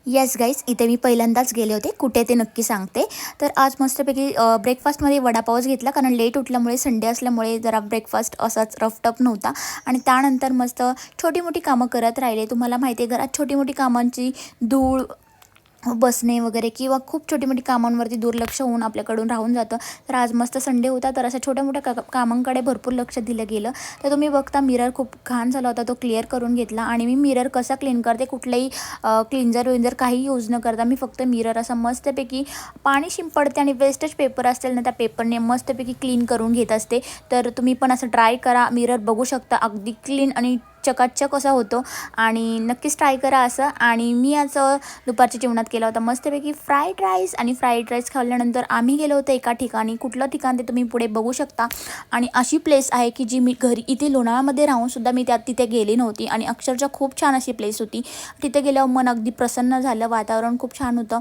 Yes guys, इथे मी पहिल्यांदाच गेले होते. कुठे ते नक्की सांगते. तर आज मस्तपैकी ब्रेकफास्टमध्ये वडापावच घेतला, कारण लेट उठल्यामुळे संडे असल्यामुळे जरा ब्रेकफास्ट असाच रफटफ नव्हता. आणि त्यानंतर मस्त छोटी मोठी कामं करत राहिले. तुम्हाला माहिती आहे, घरात छोटी मोठी कामांची धूळ बसणे वगैरे किंवा खूप छोटी मोठी कामांवरती दुर्लक्ष होऊन आपल्याकडून राहून जातं. तर आज मस्त संडे होता, तर अशा छोट्या मोठ्या कामांकडे भरपूर लक्ष दिलं गेलं. तर तुम्ही बघता मिरर खूप घाण झाला होता, तो क्लिअर करून घेतला. आणि मी मिरर कसा क्लीन करते, कुठलंही क्लिन्झर काही यूज न करता मी फक्त मिरर असं मस्तपैकी पाणी शिंपडते आणि वेस्टेज पेपर असेल ना, त्या पेपरने मस्तपैकी क्लीन करून घेत असते. तर तुम्ही पण असं ट्राय करा. मिरर बघू शकता अगदी क्लीन आणि चकाचक असा होतो, आणि नक्कीच ट्राय करा असं. आणि मी आज दुपारच्या जेवणात केला होता मस्तपैकी फ्राईड राईस, आणि फ्राईड राईस खाल्ल्यानंतर आम्ही गेलो होतो एका ठिकाणी. कुठलं ठिकाण ते तुम्ही पुढे बघू शकता. आणि अशी प्लेस आहे की जी मी घरी इथे लोणावळ्यामध्ये राहूनसुद्धा मी तिथे गेली नव्हती, आणि अक्षरशः खूप छान अशी प्लेस होती. तिथे गेल्यावर मन अगदी प्रसन्न झालं, वातावरण खूप छान होतं.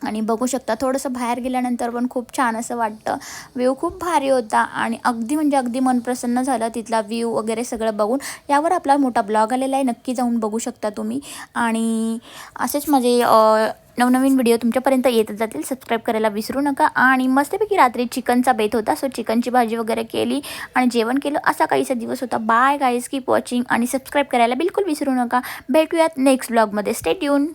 आणि बघू शकता थोडंसं बाहेर गेल्यानंतर पण खूप छान असं वाटतं. व्ह्यू खूप भारी होता, आणि अगदी म्हणजे अगदी मन प्रसन्न झालं तिथला व्ह्यू वगैरे सगळं बघून. यावर आपला मोठा ब्लॉग आलेला आहे, नक्की जाऊन बघू शकता तुम्ही. आणि असेच माझे नवनवीन व्हिडिओ तुमच्यापर्यंत येतच जातील. सबस्क्राईब करायला विसरू नका. आणि मस्तपैकी रात्री चिकनचा बेत होता, सो चिकनची भाजी वगैरे केली आणि जेवण केलं. असा काहीसा दिवस होता. बाय गाईज, कीप वॉचिंग आणि सबस्क्राईब करायला बिलकुल विसरू नका. भेटूयात नेक्स्ट ब्लॉगमध्ये. Stay tune.